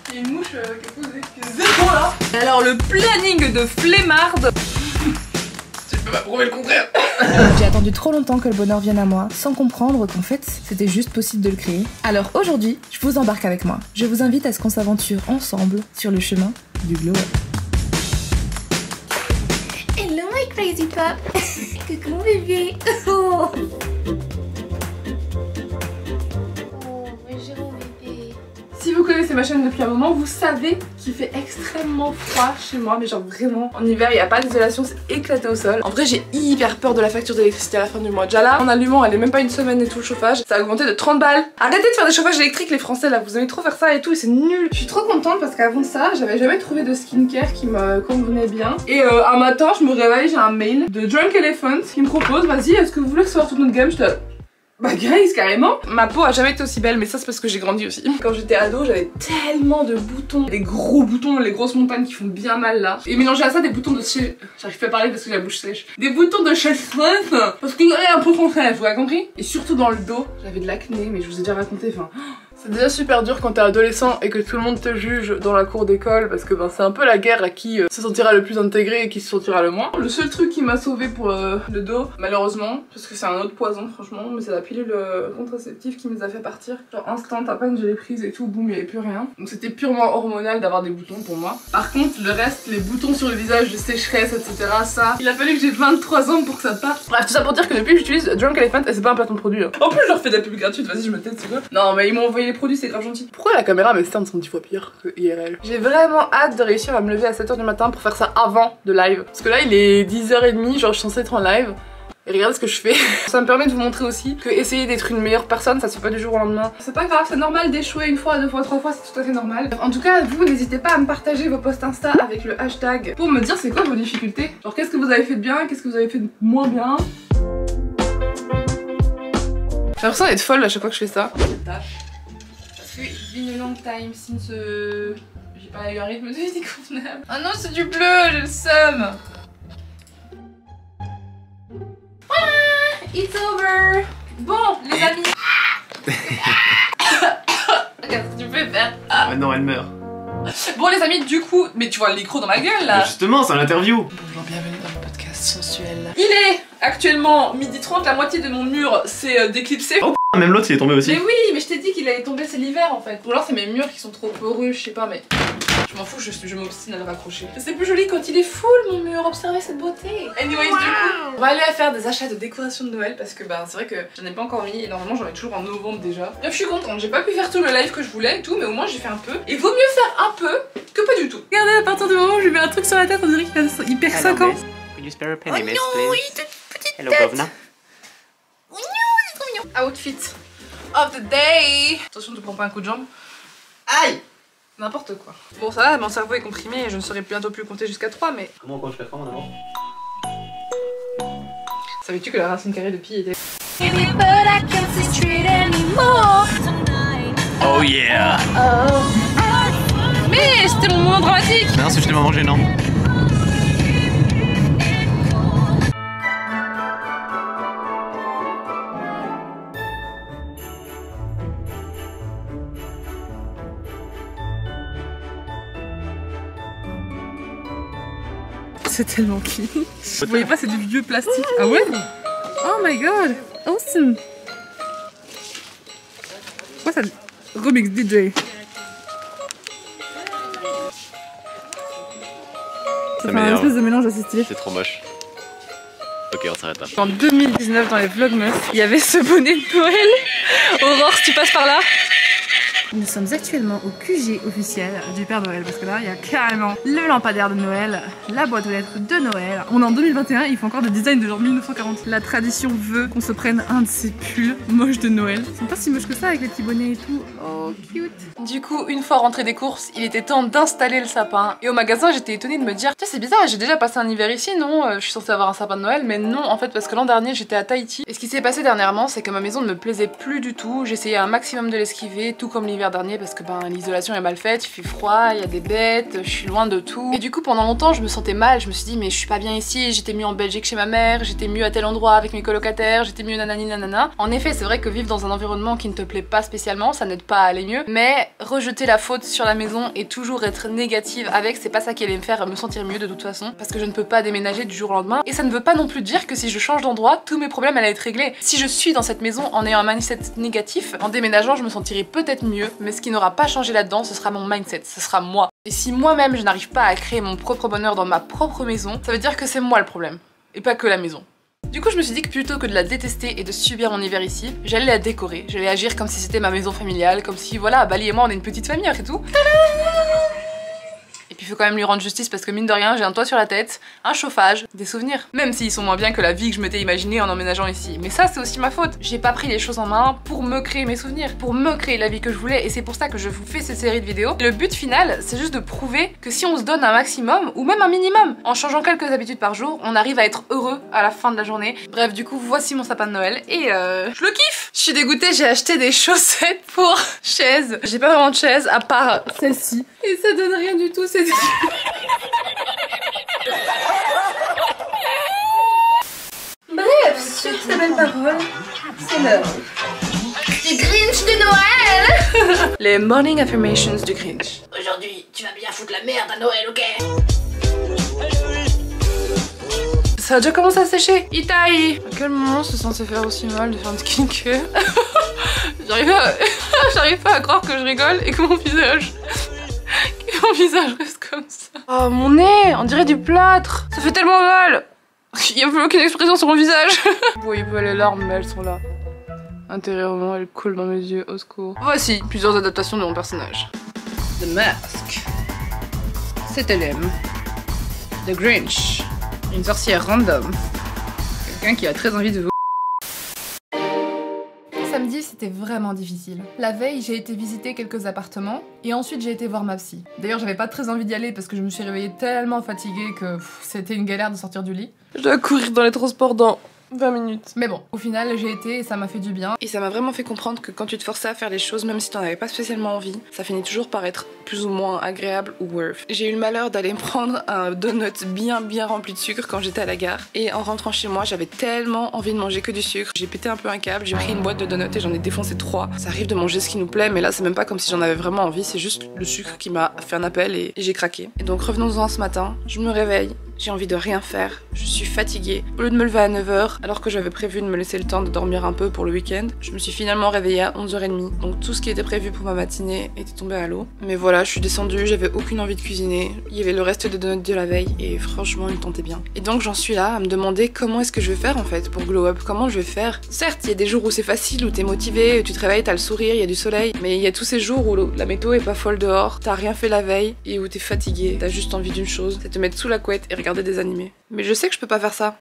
Il y a une mouche qui est posée, qui est zéro là. Alors le planning de flemmarde. Tu peux pas prouver le contraire. J'ai attendu trop longtemps que le bonheur vienne à moi, sans comprendre qu'en fait, c'était juste possible de le créer. Alors aujourd'hui, je vous embarque avec moi. Je vous invite à ce qu'on s'aventure ensemble sur le chemin du glow up. Hello my crazy pop. Coucou bébé. Oh. Si vous connaissez ma chaîne depuis un moment, vous savez qu'il fait extrêmement froid chez moi, mais genre vraiment, en hiver il n'y a pas d'isolation, c'est éclaté au sol. En vrai j'ai hyper peur de la facture d'électricité à la fin du mois. Déjà là, en allumant, elle est même pas une semaine et tout le chauffage, ça a augmenté de 30 balles. Arrêtez de faire des chauffages électriques les français là, vous aimez trop faire ça et tout et c'est nul. Je suis trop contente parce qu'avant ça, j'avais jamais trouvé de skincare qui me convenait bien. Et un matin, je me réveille, j'ai un mail de Drunk Elephant qui me propose, vas-y, est-ce que vous voulez recevoir toute notre gamme? Je te... Bah Grace carrément. Ma peau a jamais été aussi belle, mais ça c'est parce que j'ai grandi aussi. Quand j'étais ado j'avais tellement de boutons, des gros boutons, les grosses montagnes qui font bien mal là. Et mélanger à ça des boutons de chez... J'arrive pas à parler parce que j'ai la bouche sèche. Des boutons de chez Smith parce qu'il y a un peu français, vous avez compris? Et surtout dans le dos, j'avais de l'acné, mais je vous ai déjà raconté, enfin... C'est déjà super dur quand t'es adolescent et que tout le monde te juge dans la cour d'école parce que ben, c'est un peu la guerre à qui se sentira le plus intégré et qui se sentira le moins. Le seul truc qui m'a sauvé pour le dos, malheureusement, parce que c'est un autre poison franchement, mais c'est la pilule contraceptive qui nous a fait partir. Genre instant, à peine je l'ai prise et tout, boum, il y avait plus rien. Donc c'était purement hormonal d'avoir des boutons pour moi. Par contre, le reste, les boutons sur le visage, de sécheresse, etc. ça, il a fallu que j'ai 23 ans pour que ça parte. Bref, tout ça pour dire que depuis que j'utilise Drunk Elephant, et c'est pas un placement de produit. Hein. En plus, je leur fais de la pub gratuite, vas-y, je me tête, c'est quoi? Non, mais ils m'ont envoyé les produits, c'est grave gentil. Pourquoi la caméra me cerne sont 10 fois pire que IRL? J'ai vraiment hâte de réussir à me lever à 7h du matin pour faire ça avant de live. Parce que là il est 10h30, genre je suis censée être en live. Et regardez ce que je fais. Ça me permet de vous montrer aussi que essayer d'être une meilleure personne, ça se fait pas du jour au lendemain. C'est pas grave, c'est normal d'échouer une fois, deux fois, trois fois, c'est tout à fait normal. En tout cas, vous n'hésitez pas à me partager vos posts Insta avec le hashtag pour me dire c'est quoi vos difficultés. Genre qu'est-ce que vous avez fait de bien, qu'est-ce que vous avez fait de moins bien. J'ai l'impression d'être folle à chaque fois que je fais ça. It's been a long time since j'ai pas eu un rythme de vie convenable. Ah non, c'est du bleu, j'ai le seum. It's over. Bon, les amis. Regarde ce que tu peux faire. Ah non, elle meurt. Bon les amis, du coup, mais tu vois le micro dans ma gueule là. Mais justement, c'est un interview. Bonjour, bienvenue dans le podcast sensuel. Il est actuellement 12h30, la moitié de mon mur s'est déclipsé. Oh même l'autre il est tombé aussi. Mais oui, mais je t'ai dit qu'il allait tomber, c'est l'hiver en fait. Ou alors c'est mes murs qui sont trop poreux, je sais pas, mais je m'en fous, je m'obstine à le raccrocher. C'est plus joli quand il est full mon mur, observez cette beauté. Anyways, du coup, on va aller faire des achats de décoration de Noël parce que bah c'est vrai que j'en ai pas encore mis et normalement j'en ai toujours en novembre déjà. Donc je suis contente, j'ai pas pu faire tout le live que je voulais et tout, mais au moins j'ai fait un peu. Et vaut mieux faire un peu que pas du tout. Regardez, à partir du moment où je lui mets un truc sur la tête, on dirait qu'il perd 5 ans. Will you spare a penny, Oh miss, non, please? il est toute petite Hello, tête. governor. Oh non, c'est trop mignon. Outfit of the day. Attention, ne te prends pas un coup de jambe. Aïe! N'importe quoi. Bon ça va, mon cerveau est comprimé et je ne saurais bientôt plus compter jusqu'à 3, mais... Comment on compte jusqu'à 3 en avant? Savais-tu que la racine carrée de pi était... Oh yeah! Mais c'était le moment dramatique! Non, c'est juste le moment gênant. C'est tellement clean. Vous voyez pas, c'est du vieux plastique. Ah ouais? Oh my god! Awesome! Quoi ça? Remix DJ. Ça fait un espèce de mélange assez stylé. C'est trop moche. Ok, on s'arrête là. En 2019, dans les Vlogmas, il y avait ce bonnet de Noël. Aurore, si tu passes par là. Nous sommes actuellement au QG officiel du Père Noël parce que là il y a carrément le lampadaire de Noël, la boîte aux lettres de Noël. On est en 2021 et il faut encore des designs de genre 1940. La tradition veut qu'on se prenne un de ces pulls moches de Noël. Ils sont pas si moches que ça avec les petits bonnets et tout. Oh cute. Du coup, une fois rentré des courses, il était temps d'installer le sapin. Et au magasin, j'étais étonnée de me dire tiens, c'est bizarre, j'ai déjà passé un hiver ici, non? Je suis censée avoir un sapin de Noël, mais non en fait parce que l'an dernier j'étais à Tahiti. Et ce qui s'est passé dernièrement, c'est que ma maison ne me plaisait plus du tout. J'essayais un maximum de l'esquiver, tout comme l'hiver l'hiver dernier parce que l'isolation est mal faite, il fait froid, il y a des bêtes, je suis loin de tout. Et du coup pendant longtemps je me sentais mal, je me suis dit mais je suis pas bien ici, j'étais mieux en Belgique chez ma mère, j'étais mieux à tel endroit avec mes colocataires, j'étais mieux nanani nanana. En effet c'est vrai que vivre dans un environnement qui ne te plaît pas spécialement, ça n'aide pas à aller mieux, mais rejeter la faute sur la maison et toujours être négative avec, c'est pas ça qui allait me faire me sentir mieux de toute façon, parce que je ne peux pas déménager du jour au lendemain. Et ça ne veut pas non plus dire que si je change d'endroit, tous mes problèmes allaient être réglés. Si je suis dans cette maison en ayant un mindset négatif, en déménageant je me sentirai peut-être mieux, mais ce qui n'aura pas changé là-dedans, ce sera mon mindset, ce sera moi. Et si moi-même je n'arrive pas à créer mon propre bonheur dans ma propre maison, ça veut dire que c'est moi le problème, et pas que la maison. Du coup je me suis dit que plutôt que de la détester et de subir mon hiver ici, j'allais la décorer, j'allais agir comme si c'était ma maison familiale, comme si voilà, Bali et moi on est une petite famille après tout. Et puis il faut quand même lui rendre justice parce que mine de rien j'ai un toit sur la tête, un chauffage, des souvenirs. Même s'ils sont moins bien que la vie que je m'étais imaginée en emménageant ici. Mais ça c'est aussi ma faute. J'ai pas pris les choses en main pour me créer mes souvenirs, pour me créer la vie que je voulais, et c'est pour ça que je vous fais cette série de vidéos. Et le but final c'est juste de prouver que si on se donne un maximum ou même un minimum, en changeant quelques habitudes par jour, on arrive à être heureux à la fin de la journée. Bref du coup voici mon sapin de Noël et je le kiffe. Je suis dégoûtée, j'ai acheté des chaussettes pour chaise. J'ai pas vraiment de chaise à part celle-ci. Et ça donne rien du tout, c'est bref, sur ces belles paroles, c'est l'heure Du Grinch de Noël. les morning affirmations du Grinch. Aujourd'hui, tu vas bien foutre la merde à Noël, ok? Ça a déjà commencé à sécher. Itaï. À quel moment c'est censé faire aussi mal de faire une skincare? J'arrive pas à croire que je rigole et que mon visage reste comme ça. Oh mon nez, on dirait du plâtre. Ça fait tellement mal. Il y a plus aucune expression sur mon visage. Vous voyez pas les larmes mais elles sont là. Intérieurement elles coulent dans mes yeux, au secours. Voici plusieurs adaptations de mon personnage. The Mask. C'est LM. The Grinch. Une sorcière random. Quelqu'un qui a très envie de vous. Samedi, c'était vraiment difficile. La veille, j'ai été visiter quelques appartements et ensuite j'ai été voir ma psy. D'ailleurs, j'avais pas très envie d'y aller parce que je me suis réveillée tellement fatiguée que c'était une galère de sortir du lit. Je dois courir dans les transports dans 20 minutes. Mais bon, au final, j'ai été et ça m'a fait du bien. Et ça m'a vraiment fait comprendre que quand tu te forçais à faire les choses, même si t'en avais pas spécialement envie, ça finit toujours par être plus ou moins agréable ou worth. J'ai eu le malheur d'aller me prendre un donut bien rempli de sucre quand j'étais à la gare. Et en rentrant chez moi, j'avais tellement envie de manger que du sucre. J'ai pété un peu un câble, j'ai pris une boîte de donuts et j'en ai défoncé 3. Ça arrive de manger ce qui nous plaît, mais là c'est même pas comme si j'en avais vraiment envie, c'est juste le sucre qui m'a fait un appel et j'ai craqué. Et donc revenons-en ce matin, je me réveille. J'ai envie de rien faire, je suis fatiguée. Au lieu de me lever à 9h, alors que j'avais prévu de me laisser le temps de dormir un peu pour le week-end, je me suis finalement réveillée à 11h30. Donc tout ce qui était prévu pour ma matinée était tombé à l'eau. Mais voilà, je suis descendue, j'avais aucune envie de cuisiner. Il y avait le reste des donuts de la veille et franchement, ils tentaient bien. Et donc j'en suis là à me demander comment est-ce que je vais faire en fait pour glow up, comment je vais faire. Certes, il y a des jours où c'est facile, où t'es motivé, tu te réveilles, t'as le sourire, il y a du soleil. Mais il y a tous ces jours où la météo est pas folle dehors, t'as rien fait la veille et où t'es fatigué, t'as juste envie d'une chose, c'est te mettre sous la couette et regarder des animés. Mais je sais que je peux pas faire ça.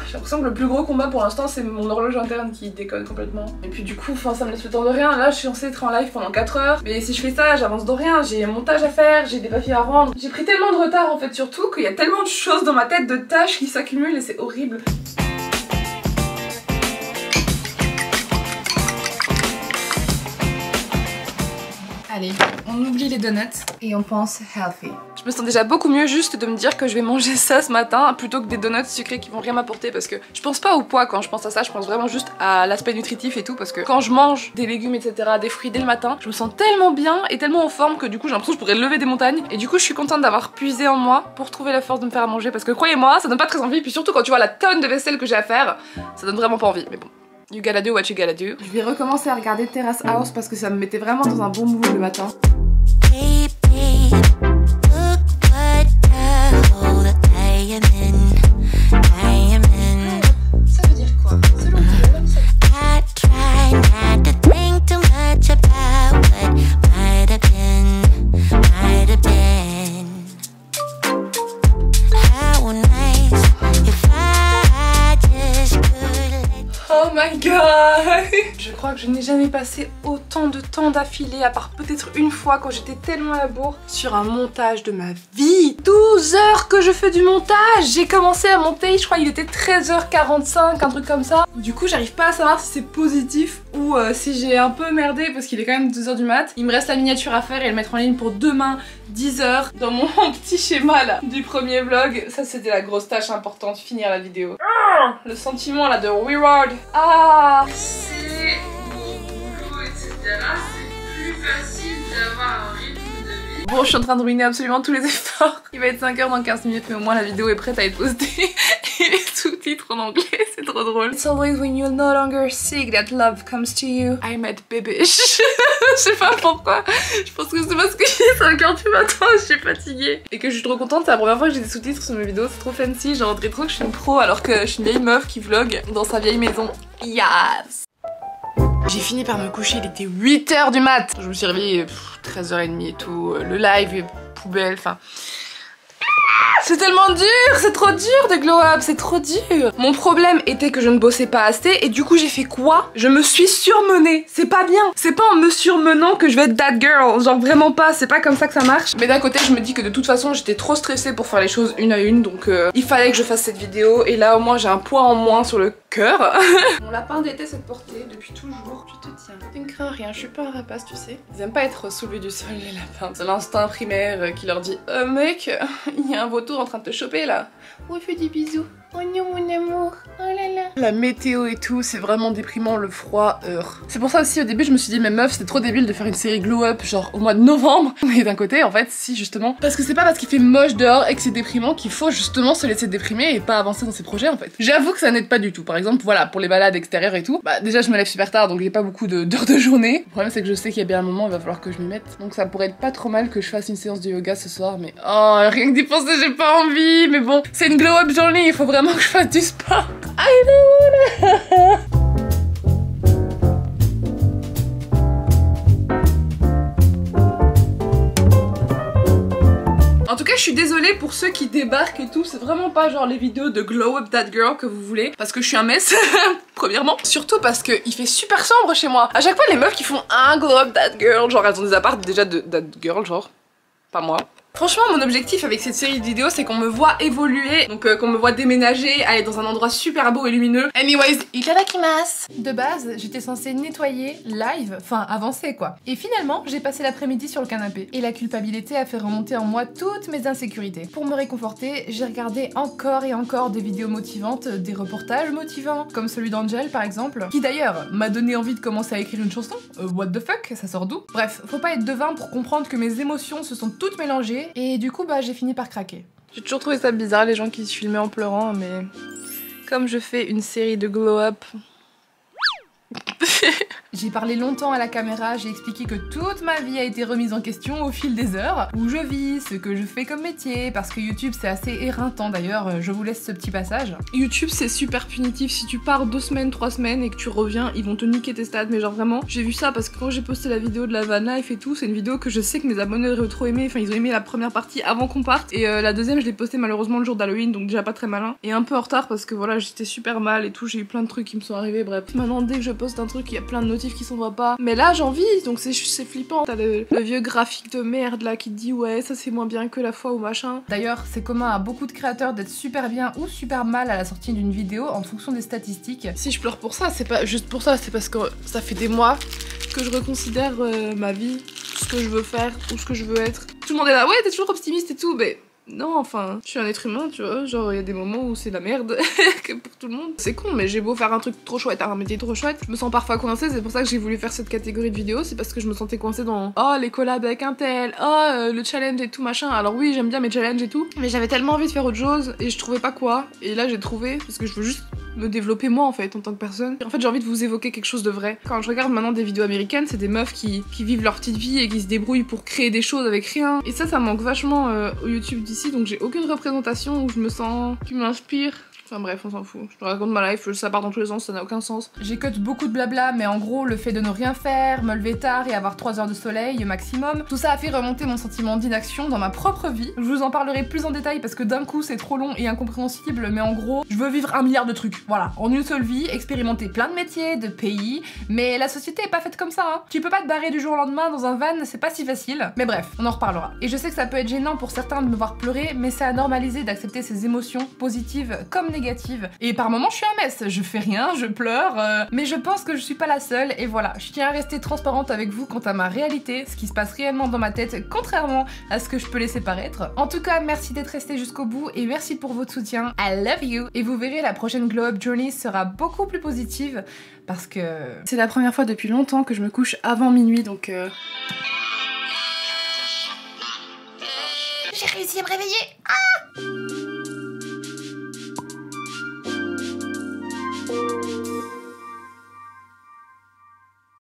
J'ai l'impression que le plus gros combat pour l'instant c'est mon horloge interne qui déconne complètement. Et puis du coup, ça me laisse le temps de rien. Là je suis censée être en live pendant 4 heures. Mais si je fais ça, j'avance de rien. J'ai un montage à faire, j'ai des papiers à rendre. J'ai pris tellement de retard en fait surtout qu'il y a tellement de choses dans ma tête, de tâches qui s'accumulent et c'est horrible. Allez, on oublie les donuts et on pense healthy. Je me sens déjà beaucoup mieux juste de me dire que je vais manger ça ce matin plutôt que des donuts sucrés qui vont rien m'apporter parce que je pense pas au poids quand je pense à ça, je pense vraiment juste à l'aspect nutritif et tout parce que quand je mange des légumes etc, des fruits dès le matin, je me sens tellement bien et tellement en forme que du coup j'ai l'impression que je pourrais lever des montagnes et du coup je suis contente d'avoir puisé en moi pour trouver la force de me faire à manger parce que croyez-moi ça donne pas très envie puis surtout quand tu vois la tonne de vaisselle que j'ai à faire, ça donne vraiment pas envie mais bon. You gotta do what you gotta do. Je vais recommencer à regarder Terrace House parce que ça me mettait vraiment dans un bon mood le matin. Baby, look what the hole I am in. Ça veut dire quoi? C'est long, I try not to think too much about what might have been. How nice if I just could let Oh my god. Je crois que je n'ai jamais passé autant de temps d'affilée, à part peut-être une fois quand j'étais tellement à la bourre, sur un montage de ma vie. 12 heures que je fais du montage. J'ai commencé à monter, je crois qu'il était 13h45, un truc comme ça. Du coup j'arrive pas à savoir si c'est positif ou si j'ai un peu merdé parce qu'il est quand même 2h du mat. Il me reste la miniature à faire et le mettre en ligne pour demain 10h dans mon petit schéma là du premier vlog. Ça c'était la grosse tâche importante, finir la vidéo. Le sentiment là de reward. Ah, c'est mon boulot etc. C'est plus facile d'avoir un rythme de vie. Bon, je suis en train de ruiner absolument tous les efforts. Il va être 5h dans 15 minutes mais au moins la vidéo est prête à être postée. Et les sous-titres en anglais, c'est trop drôle. It's always when you're no longer sick that love comes to you. I'm at babish. Je sais pas pourquoi. Je pense que c'est parce que il est 5h du matin, je suis fatiguée. Et que je suis trop contente, c'est la première fois que j'ai des sous-titres sur mes vidéos, c'est trop fancy. J'ai rentré trop que je suis une pro alors que je suis une vieille meuf qui vlog dans sa vieille maison. Yes. J'ai fini par me coucher, il était 8h du mat. Je me suis réveillée 13h30 et tout. Le live est poubelle, enfin... C'est tellement dur, c'est trop dur de glow up, c'est trop dur. Mon problème était que je ne bossais pas assez et du coup j'ai fait quoi? Je me suis surmenée, c'est pas bien. C'est pas en me surmenant que je vais être that girl, genre vraiment pas, c'est pas comme ça que ça marche. Mais d'un côté je me dis que de toute façon j'étais trop stressée pour faire les choses une à une, donc il fallait que je fasse cette vidéo et là au moins j'ai un poids en moins sur le cœur. Mon lapin déteste être porté depuis toujours, tu te tiens. Tu ne crains rien, je suis pas un rapace tu sais. Ils aiment pas être soulevés du sol les lapins. C'est l'instinct primaire qui leur dit mec, il y a un vautour en train de te choper là. Oh, fais des bisous. Oh non mon amour, oh là là. La météo et tout, c'est vraiment déprimant, le froid heure. C'est pour ça aussi au début je me suis dit mais meuf c'était trop débile de faire une série glow up genre au mois de novembre. Mais d'un côté en fait si justement, parce que c'est pas parce qu'il fait moche dehors et que c'est déprimant qu'il faut justement se laisser déprimer et pas avancer dans ses projets en fait. J'avoue que ça n'aide pas du tout, par exemple voilà pour les balades extérieures et tout, bah déjà je me lève super tard donc j'ai pas beaucoup d'heures de journée. Le problème c'est que je sais qu'il y a bien un moment il va falloir que je m'y mette. Donc ça pourrait être pas trop mal que je fasse une séance de yoga ce soir mais oh rien que d'y penser j'ai pas envie. Mais bon c'est une glow up journée, il faut vraiment que je fasse du sport. I don't wanna. En tout cas je suis désolée pour ceux qui débarquent et tout, c'est vraiment pas genre les vidéos de glow up that girl que vous voulez parce que je suis un mess premièrement, surtout parce que il fait super sombre chez moi. À chaque fois les meufs qui font un glow up that girl, genre elles ont des apparts déjà de that girl genre, pas moi. Franchement mon objectif avec cette série de vidéos c'est qu'on me voit évoluer, donc qu'on me voit déménager, aller dans un endroit super beau et lumineux. Anyways, itadakimasu. De base, j'étais censée nettoyer live, enfin avancer quoi. Et finalement, j'ai passé l'après-midi sur le canapé. Et la culpabilité a fait remonter en moi toutes mes insécurités. Pour me réconforter, j'ai regardé encore et encore des vidéos motivantes, des reportages motivants, comme celui d'Angel par exemple, qui d'ailleurs m'a donné envie de commencer à écrire une chanson. What the fuck, ça sort d'où? Bref, faut pas être devin pour comprendre que mes émotions se sont toutes mélangées. Et du coup bah j'ai fini par craquer. J'ai toujours trouvé ça bizarre les gens qui se filmaient en pleurant mais comme je fais une série de glow up J'ai parlé longtemps à la caméra, j'ai expliqué que toute ma vie a été remise en question au fil des heures, où je vis, ce que je fais comme métier, parce que YouTube c'est assez éreintant d'ailleurs, je vous laisse ce petit passage. YouTube c'est super punitif, si tu pars 2 semaines, 3 semaines et que tu reviens, ils vont te niquer tes stats, mais genre vraiment, j'ai vu ça parce que quand j'ai posté la vidéo de la van life et tout, c'est une vidéo que je sais que mes abonnés auraient trop aimé, enfin ils ont aimé la première partie avant qu'on parte, et la deuxième je l'ai postée malheureusement le jour d'Halloween, donc déjà pas très malin, et un peu en retard parce que voilà j'étais super mal et tout, j'ai eu plein de trucs qui me sont arrivés, bref. Maintenant dès que je poste un truc, il y a plein de notifs qui s'envoient pas. Mais là j'en vis, donc c'est flippant. T'as le vieux graphique de merde là qui te dit ouais ça c'est moins bien que la fois ou machin. D'ailleurs c'est commun à beaucoup de créateurs d'être super bien ou super mal à la sortie d'une vidéo en fonction des statistiques. Si je pleure pour ça, c'est pas juste pour ça, c'est parce que ça fait des mois que je reconsidère ma vie, ce que je veux faire ou ce que je veux être. Tout le monde est là, ouais t'es toujours optimiste et tout, mais... Non, enfin, je suis un être humain, tu vois, genre il y a des moments où c'est la merde pour tout le monde. C'est con, mais j'ai beau faire un truc trop chouette, un métier trop chouette, je me sens parfois coincée, c'est pour ça que j'ai voulu faire cette catégorie de vidéos, c'est parce que je me sentais coincée dans oh les collabs avec un tel, oh le challenge et tout machin. Alors oui, j'aime bien mes challenges et tout, mais j'avais tellement envie de faire autre chose et je trouvais pas quoi. Et là j'ai trouvé, parce que je veux juste me développer moi en fait en tant que personne. En fait j'ai envie de vous évoquer quelque chose de vrai. Quand je regarde maintenant des vidéos américaines, c'est des meufs qui vivent leur petite vie et qui se débrouillent pour créer des choses avec rien. Et ça manque vachement au YouTube d'ici, donc j'ai aucune représentation où je me sens qui m'inspire. Enfin bref, on s'en fout. Je te raconte ma life, ça part dans tous les sens, ça n'a aucun sens. J'ai cut beaucoup de blabla, mais en gros, le fait de ne rien faire, me lever tard et avoir 3 heures de soleil maximum, tout ça a fait remonter mon sentiment d'inaction dans ma propre vie. Je vous en parlerai plus en détail parce que d'un coup, c'est trop long et incompréhensible, mais en gros, je veux vivre 1 milliard de trucs. Voilà, en une seule vie, expérimenter plein de métiers, de pays, mais la société est pas faite comme ça, hein. Tu peux pas te barrer du jour au lendemain dans un van, c'est pas si facile. Mais bref, on en reparlera. Et je sais que ça peut être gênant pour certains de me voir pleurer, mais c'est à normaliser d'accepter ces émotions, positives comme négatives. Et par moments, je suis à messe, je fais rien, je pleure, mais je pense que je suis pas la seule, et voilà, je tiens à rester transparente avec vous quant à ma réalité, ce qui se passe réellement dans ma tête, contrairement à ce que je peux laisser paraître. En tout cas, merci d'être resté jusqu'au bout, et merci pour votre soutien, I love you, et vous verrez, la prochaine Glow Up Journey sera beaucoup plus positive, parce que... C'est la première fois depuis longtemps que je me couche avant minuit, donc J'ai réussi à me réveiller. Ah!